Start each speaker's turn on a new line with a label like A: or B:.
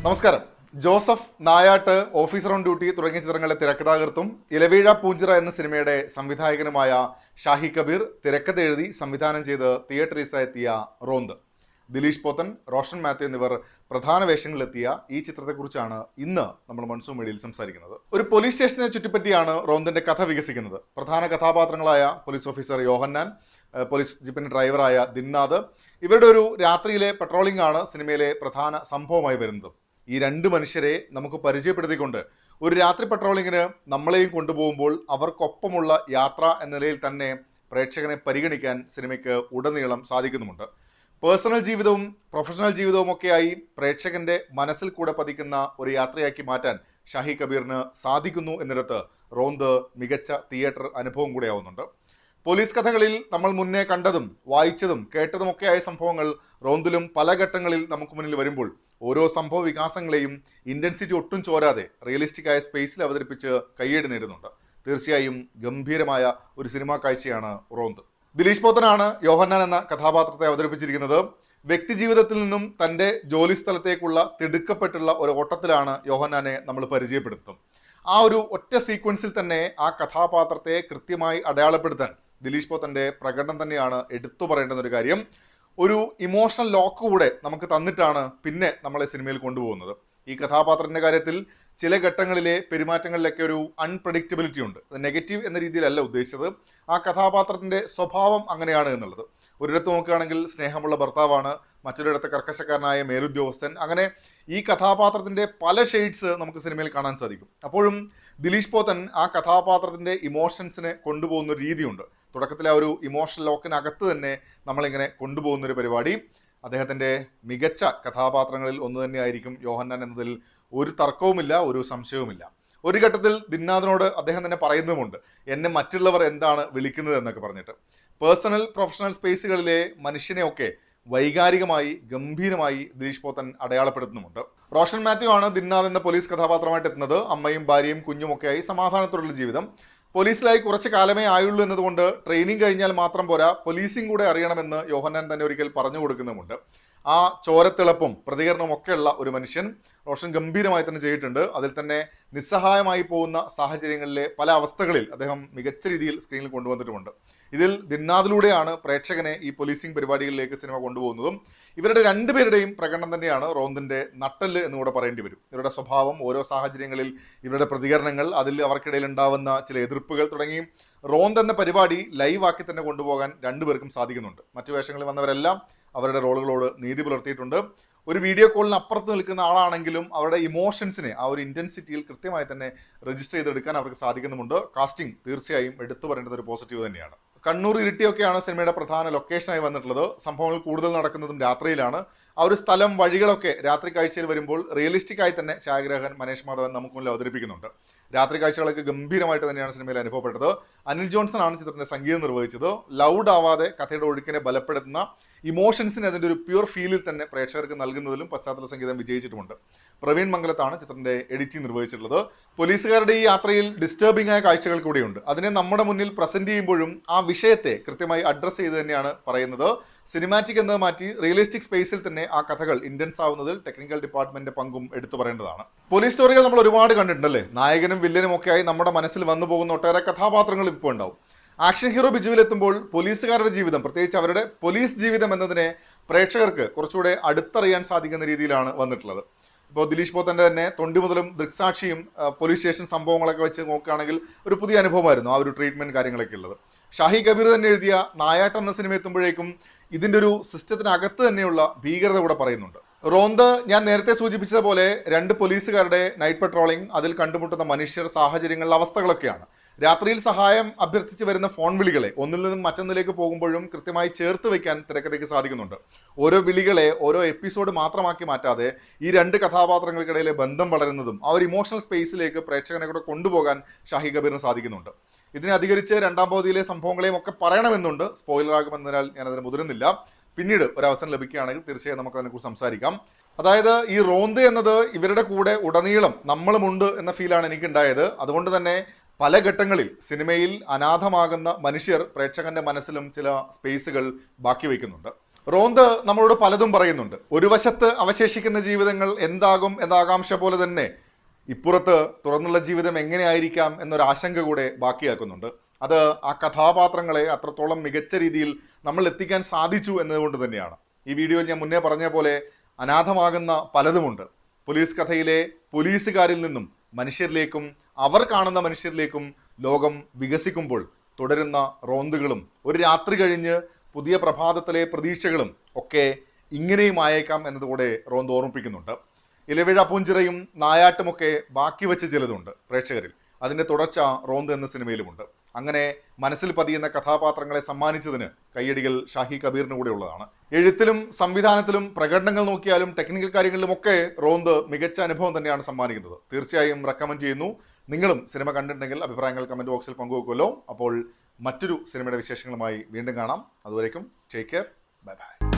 A: നമസ്കാരം. Joseph, നായാട്ട്, officer on duty തുടങ്ങിയ ചിത്രങ്ങളുടെ തിരക്കഥാകൃത്തും ഇലവീഴ പൂഞ്ചിറ എന്ന സിനിമയുടെ സംവിധായകനുമായ ഷാഹി കബീർ തിരക്കഥ എഴുതി സംവിധാനം ചെയ്ത് തിയേറ്ററിലെത്തിയ റോന്ത്. ദിലീഷ് പോത്തൻ, റോഷൻ മാത്യു എന്നിവർ പ്രധാന വേഷങ്ങളിലെത്തിയ ഈ ചിത്രത്തെക്കുറിച്ചാണ് ഇന്ന് നമ്മൾ മൺസൂൺ മീഡിയയിൽ സംസാരിക്കുന്നത്. ഒരു പോലീസ് സ്റ്റേഷനെ ചുറ്റിപ്പറ്റിയാണ് റോന്തിന്റെ കഥ വികസിക്കുന്നത്. പ്രധാന കഥാപാത്രങ്ങളായ പോലീസ് ഓഫീസർ യോഹന്നാൻ, പോലീസ് ജീപ്പിന്റെ ഡ്രൈവറായ ദിന്നാദ്, ഇവരുടെ ഒരു രാത്രിയിലെ പെട്രോളിംഗ് ആണ് സിനിമയിലെ പ്രധാന സംഭവമായി വരുന്നത്. ഈ രണ്ട് മനുഷ്യരെ നമുക്ക് പരിചയപ്പെടുത്തിക്കൊണ്ട് ഒരു രാത്രി പെട്രോളിങ്ങിന് നമ്മളെയും കൊണ്ടുപോകുമ്പോൾ അവർക്കൊപ്പമുള്ള യാത്ര എന്ന നിലയിൽ തന്നെ പ്രേക്ഷകനെ പരിഗണിക്കാൻ സിനിമയ്ക്ക് ഉടനീളം സാധിക്കുന്നുമുണ്ട്. പേഴ്സണൽ ജീവിതവും പ്രൊഫഷണൽ ജീവിതവും ഒക്കെയായി പ്രേക്ഷകന്റെ മനസ്സിൽ കൂടെ പതിക്കുന്ന ഒരു യാത്രയാക്കി മാറ്റാൻ ഷാഹി കബീറിന് സാധിക്കുന്നു എന്നിടത്ത് റോന്ത് മികച്ച തിയേറ്റർ അനുഭവം കൂടെയാവുന്നുണ്ട്. പോലീസ് കഥകളിൽ നമ്മൾ മുന്നേ കണ്ടതും വായിച്ചതും കേട്ടതുമൊക്കെയായ സംഭവങ്ങൾ റോന്തിലും പല ഘട്ടങ്ങളിൽ നമുക്ക് മുന്നിൽ വരുമ്പോൾ ഓരോ സംഭവ വികാസങ്ങളെയും ഇന്റൻസിറ്റി ഒട്ടും ചോരാതെ റിയലിസ്റ്റിക് ആയ സ്പേസിൽ അവതരിപ്പിച്ച് കയ്യേടി നേടുന്നുണ്ട്. തീർച്ചയായും ഗംഭീരമായ ഒരു സിനിമാ കാഴ്ചയാണ് റോന്ത്. ദിലീഷ് പോത്തനാണ് യോഹന്നാൻ എന്ന കഥാപാത്രത്തെ അവതരിപ്പിച്ചിരിക്കുന്നത്. വ്യക്തി ജീവിതത്തിൽ നിന്നും തൻ്റെ ജോലി സ്ഥലത്തേക്കുള്ള തിടുക്കപ്പെട്ടുള്ള ഒരു ഓട്ടത്തിലാണ് യോഹന്നാനെ നമ്മൾ പരിചയപ്പെടുത്തുന്നത്. ആ ഒരു ഒറ്റ സീക്വൻസിൽ തന്നെ ആ കഥാപാത്രത്തെ കൃത്യമായി അടയാളപ്പെടുത്താൻ ദിലീഷ് പോത്തൻ്റെ പ്രകടനം തന്നെയാണ് എടുത്തു പറയേണ്ടുന്ന ഒരു കാര്യം. ഒരു ഇമോഷണൽ ലോക്ക് കൂടെ നമുക്ക് തന്നിട്ടാണ് പിന്നെ നമ്മളെ സിനിമയിൽ കൊണ്ടുപോകുന്നത്. ഈ കഥാപാത്രത്തിൻ്റെ കാര്യത്തിൽ ചില ഘട്ടങ്ങളിലെ പെരുമാറ്റങ്ങളിലൊക്കെ ഒരു അൺപ്രഡിക്റ്റബിലിറ്റി ഉണ്ട്. അത് നെഗറ്റീവ് എന്ന രീതിയിലല്ല ഉദ്ദേശിച്ചത്. ആ കഥാപാത്രത്തിൻ്റെ സ്വഭാവം അങ്ങനെയാണ് എന്നുള്ളത്. ഒരിടത്ത് നോക്കുകയാണെങ്കിൽ സ്നേഹമുള്ള ഭർത്താവാണ്, മറ്റൊരിടത്ത് കർക്കശക്കാരനായ മേലുദ്യോഗസ്ഥൻ. അങ്ങനെ ഈ കഥാപാത്രത്തിൻ്റെ പല ഷെയ്ഡ്സ് നമുക്ക് സിനിമയിൽ കാണാൻ സാധിക്കും. അപ്പോഴും ദിലീഷ് പോത്തൻ ആ കഥാപാത്രത്തിൻ്റെ ഇമോഷൻസിനെ കൊണ്ടുപോകുന്ന ഒരു രീതിയുണ്ട്. തുടക്കത്തിലെ ആ ഒരു ഇമോഷണൽ ലോക്കിനകത്ത് തന്നെ നമ്മളിങ്ങനെ കൊണ്ടുപോകുന്നൊരു പരിപാടി. അദ്ദേഹത്തിൻ്റെ മികച്ച കഥാപാത്രങ്ങളിൽ ഒന്ന് തന്നെയായിരിക്കും യോഹന്നാൻ എന്നതിൽ ഒരു തർക്കവുമില്ല, ഒരു സംശയവുമില്ല. ഒരു ഘട്ടത്തിൽ ദിന്നാദിനോട് അദ്ദേഹം തന്നെ പറയുന്നുമുണ്ട്, എന്നെ മറ്റുള്ളവർ എന്താണ് വിളിക്കുന്നത് എന്നൊക്കെ പറഞ്ഞിട്ട്. പേഴ്സണൽ പ്രൊഫഷണൽ സ്പേസുകളിലെ മനുഷ്യനെയൊക്കെ വൈകാരികമായി ഗംഭീരമായി ദിലീഷ് പോത്തൻ അടയാളപ്പെടുത്തുന്നുമുണ്ട്. റോഷൻ മാത്യു ആണ് ദിന്നാദ് എന്ന പോലീസ് കഥാപാത്രമായിട്ട് എത്തുന്നത്. അമ്മയും ഭാര്യയും കുഞ്ഞുമൊക്കെയായി സമാധാനത്തോടുള്ള ജീവിതം. പോലീസിലായി കുറച്ച് കാലമേ ആയുള്ളൂ എന്നതുകൊണ്ട് ട്രെയിനിങ് കഴിഞ്ഞാൽ മാത്രം പോരാ, പോലീസിംഗ് കൂടെ അറിയണമെന്ന് യോഹന്നാൻ തന്നെ ഒരിക്കൽ പറഞ്ഞു കൊടുക്കുന്നുമുണ്ട്. ആ ചോരത്തിളപ്പും പ്രതികരണവും ഒക്കെയുള്ള ഒരു മനുഷ്യൻ റോഷൻ ഗംഭീരമായി തന്നെ ചെയ്തിട്ടുണ്ട്. അതിൽ തന്നെ നിസ്സഹായമായി പോകുന്ന സാഹചര്യങ്ങളിലെ പല അവസ്ഥകളിൽ അദ്ദേഹം മികച്ച രീതിയിൽ സ്ക്രീനിൽ കൊണ്ടുവന്നിട്ടുമുണ്ട്. ഇതിൽ ദിന്നാദിലൂടെയാണ് പ്രേക്ഷകനെ ഈ പോലീസിംഗ് പരിപാടികളിലേക്ക് സിനിമ കൊണ്ടുപോകുന്നതും. ഇവരുടെ രണ്ടുപേരുടെയും പ്രകടനം തന്നെയാണ് റോന്തിൻ്റെ നട്ടെല്ല് എന്നുകൂടെ പറയേണ്ടി വരും. ഇവരുടെ സ്വഭാവം, ഓരോ സാഹചര്യങ്ങളിൽ ഇവരുടെ പ്രതികരണങ്ങൾ, അതിൽ അവർക്കിടയിൽ ഉണ്ടാവുന്ന ചില എതിർപ്പുകൾ തുടങ്ങി റോന്ത് എന്ന പരിപാടി ലൈവാക്കി തന്നെ കൊണ്ടുപോകാൻ രണ്ടുപേർക്കും സാധിക്കുന്നുണ്ട്. മറ്റു വേഷങ്ങളിൽ വന്നവരെല്ലാം അവരുടെ റോളുകളോട് നീതി പുലർത്തിയിട്ടുണ്ട്. ഒരു വീഡിയോ കോളിന് അപ്പുറത്ത് നിൽക്കുന്ന ആളാണെങ്കിലും അവരുടെ ഇമോഷൻസിനെ ആ ഒരു ഇൻറ്റൻസിറ്റിയിൽ കൃത്യമായി തന്നെ രജിസ്റ്റർ ചെയ്തെടുക്കാൻ അവർക്ക് സാധിക്കുന്നുമുണ്ട്. കാസ്റ്റിംഗ് തീർച്ചയായും എടുത്തു പറയേണ്ടത് ഒരു പോസിറ്റീവ് തന്നെയാണ്. കണ്ണൂർ ഇരിട്ടിയൊക്കെയാണ് സിനിമയുടെ പ്രധാന ലൊക്കേഷനായി വന്നിട്ടുള്ളത്. സംഭവങ്ങൾ കൂടുതൽ നടക്കുന്നതും രാത്രിയിലാണ്. ആ ഒരു സ്ഥലം, വഴികളൊക്കെ രാത്രി കാഴ്ചയിൽ വരുമ്പോൾ റിയലിസ്റ്റിക് ആയി തന്നെ ഛായാഗ്രാഹകൻ മനേഷ് മാധവൻ നമുക്ക് മുന്നിൽ അവതരിപ്പിക്കുന്നുണ്ട്. രാത്രി കാഴ്ചകളൊക്കെ ഗംഭീരമായിട്ട് തന്നെയാണ് സിനിമയിൽ അനുഭവപ്പെട്ടത്. അനിൽ ജോൺസൺ ആണ് ചിത്രത്തിന്റെ സംഗീതം നിർവഹിച്ചത്. ലൗഡ് ആവാതെ കഥയുടെ ഒഴുക്കിനെ ബലപ്പെടുത്തുന്ന ഇമോഷൻസിന് അതിൻ്റെ ഒരു പ്യൂർ ഫീലിൽ തന്നെ പ്രേക്ഷകർക്ക് നൽകുന്നതിലും പശ്ചാത്തല സംഗീതം വിജയിച്ചിട്ടുമുണ്ട്. പ്രവീൺ മംഗലത്താണ് ചിത്രത്തിന്റെ എഡിറ്റിംഗ് നിർവഹിച്ചിട്ടുള്ളത്. പോലീസുകാരുടെ ഈ യാത്രയിൽ ഡിസ്റ്റർബിംഗ് ആയ കാഴ്ചകൾ കൂടിയുണ്ട്. അതിനെ നമ്മുടെ മുന്നിൽ പ്രസന്റ് ചെയ്യുമ്പോഴും ആ വിഷയത്തെ കൃത്യമായി അഡ്രസ്സ് ചെയ്ത് തന്നെയാണ് പറയുന്നത്. സിനിമാറ്റിക് എന്നത് മാറ്റി റിയലിസ്റ്റിക് സ്പേസിൽ തന്നെ ആ കഥകൾ ഇൻറ്റൻസ് ആവുന്നതിൽ ടെക്നിക്കൽ ഡിപ്പാർട്ട്മെന്റിന്റെ പങ്കും എടുത്തു പറയേണ്ടതാണ്. പോലീസ് സ്റ്റോറികൾ നമ്മൾ ഒരുപാട് കണ്ടിട്ടുണ്ടല്ലേ. നായകനും വില്ലനും ഒക്കെയായി നമ്മുടെ മനസ്സിൽ വന്നു പോകുന്ന ഒട്ടേറെ കഥാപാത്രങ്ങൾ ഇപ്പോൾ ഉണ്ടാവും. ആക്ഷൻ ഹീറോ ബിജുവിലെത്തുമ്പോൾ പോലീസുകാരുടെ ജീവിതം, പ്രത്യേകിച്ച് അവരുടെ പോലീസ് ജീവിതം എന്നതിനെ പ്രേക്ഷകർക്ക് കുറച്ചുകൂടെ അടുത്തറിയാൻ സാധിക്കുന്ന രീതിയിലാണ് വന്നിട്ടുള്ളത്. ഇപ്പോൾ ദിലീഷ് പോത്തൻ്റെ തന്നെ തൊണ്ടി മുതലും ദൃക്സാക്ഷിയും പോലീസ് സ്റ്റേഷൻ സംഭവങ്ങളൊക്കെ വെച്ച് നോക്കുകയാണെങ്കിൽ ഒരു പുതിയ അനുഭവമായിരുന്നു ആ ഒരു ട്രീറ്റ്മെന്റ് കാര്യങ്ങളൊക്കെ ഉള്ളത്. ഷാഹി കബീർ തന്നെ എഴുതിയ നായാട്ട് എന്ന സിനിമ എത്തുമ്പോഴേക്കും ഇതിൻ്റെ ഒരു സിസ്റ്റത്തിനകത്ത് തന്നെയുള്ള ഭീകരത കൂടെ പറയുന്നുണ്ട്. റോന്ത് ഞാൻ നേരത്തെ സൂചിപ്പിച്ചതുപോലെ രണ്ട് പോലീസുകാരുടെ നൈറ്റ് പെട്രോളിംഗ്, അതിൽ കണ്ടുമുട്ടുന്ന മനുഷ്യർ, സാഹചര്യങ്ങളിലെ അവസ്ഥകളൊക്കെയാണ്. രാത്രിയിൽ സഹായം അഭ്യർത്ഥിച്ച് വരുന്ന ഫോൺ വിളികളെ ഒന്നിൽ നിന്നും മറ്റൊന്നിലേക്ക് പോകുമ്പോഴും കൃത്യമായി ചേർത്ത് വയ്ക്കാൻ തിരക്കഥയ്ക്ക് സാധിക്കുന്നുണ്ട്. ഓരോ വിളികളെ ഓരോ എപ്പിസോഡ് മാത്രമാക്കി മാറ്റാതെ ഈ രണ്ട് കഥാപാത്രങ്ങൾക്കിടയിലെ ബന്ധം വളരുന്നതും ആ ഒരു ഇമോഷണൽ സ്പേസിലേക്ക് പ്രേക്ഷകനെ കൂടെ കൊണ്ടുപോകാൻ ഷാഹി കബീറിന് സാധിക്കുന്നുണ്ട്. ഇതിനെ അധികരിച്ച് രണ്ടാം പകുതിയിലെ സംഭവങ്ങളെയും ഒക്കെ പറയണമെന്നുണ്ട്. സ്പോയിലർ ആകുമെന്നതിനാൽ ഞാനതിന് മുതിരുന്നില്ല. പിന്നീട് ഒരവസരം ലഭിക്കുകയാണെങ്കിൽ തീർച്ചയായും നമുക്ക് അതിനെക്കുറിച്ച് സംസാരിക്കാം. അതായത് ഈ റോന്ത് എന്നത് ഇവരുടെ കൂടെ ഉടനീളം നമ്മളുമുണ്ട് എന്ന ഫീലാണ് എനിക്കുണ്ടായത്. അതുകൊണ്ട് തന്നെ പല ഘട്ടങ്ങളിൽ സിനിമയിൽ അനാഥമാകുന്ന മനുഷ്യർ പ്രേക്ഷകന്റെ മനസ്സിലും ചില സ്പേസുകൾ ബാക്കി വയ്ക്കുന്നുണ്ട്. റോന്ത് നമ്മളോട് പലതും പറയുന്നുണ്ട്. ഒരു വശത്ത് അവശേഷിക്കുന്ന ജീവിതങ്ങൾ എന്താകും എന്ന ആകാംക്ഷ പോലെ തന്നെ ഇപ്പുറത്ത് തുറന്നുള്ള ജീവിതം എങ്ങനെയായിരിക്കാം എന്നൊരു ആശങ്ക കൂടെ ബാക്കിയാക്കുന്നുണ്ട്. അത് ആ കഥാപാത്രങ്ങളെ അത്രത്തോളം മികച്ച രീതിയിൽ നമ്മൾ എത്തിക്കാൻ സാധിച്ചു എന്നതുകൊണ്ട് തന്നെയാണ്. ഈ വീഡിയോയിൽ ഞാൻ മുന്നേ പറഞ്ഞ പോലെ അനാഥമാകുന്ന പലതുമുണ്ട്. പോലീസ് കഥയിലെ പോലീസുകാരിൽ നിന്നും മനുഷ്യരിലേക്കും അവർ കാണുന്ന മനുഷ്യരിലേക്കും ലോകം വികസിക്കുമ്പോൾ തുടരുന്ന റോന്തുകളും ഒരു രാത്രി കഴിഞ്ഞ് പുതിയ പ്രഭാതത്തിലെ പ്രതീക്ഷകളും ഒക്കെ ഇങ്ങനെയും ആയേക്കാം എന്നതുകൂടെ റോന്ത് ഓർമ്മിപ്പിക്കുന്നുണ്ട്. ഇലവിഴ പൂഞ്ചിറയും നായാട്ടുമൊക്കെ ബാക്കി വെച്ച് ചിലതുണ്ട് പ്രേക്ഷകരിൽ. അതിൻ്റെ തുടർച്ച റോന്ത് എന്ന സിനിമയിലുമുണ്ട്. അങ്ങനെ മനസ്സിൽ പതിയുന്ന കഥാപാത്രങ്ങളെ സമ്മാനിച്ചതിന് കയ്യടികൾ ഷാഹി കബീറിന് കൂടെ ഉള്ളതാണ്. എഴുത്തിലും സംവിധാനത്തിലും പ്രകടനങ്ങൾ നോക്കിയാലും ടെക്നിക്കൽ കാര്യങ്ങളിലുമൊക്കെ റോന്ത് മികച്ച അനുഭവം തന്നെയാണ് സമ്മാനിക്കുന്നത്. തീർച്ചയായും റെക്കമെൻഡ് ചെയ്യുന്നു. നിങ്ങളും സിനിമ കണ്ടിട്ടുണ്ടെങ്കിൽ അഭിപ്രായങ്ങൾ കമൻറ്റ് ബോക്സിൽ പങ്കുവെക്കുമല്ലോ. അപ്പോൾ മറ്റൊരു സിനിമയുടെ വിശേഷങ്ങളുമായി വീണ്ടും കാണാം. അതുവരേക്കും ടേക്ക് കെയർ, ബൈ ബൈ.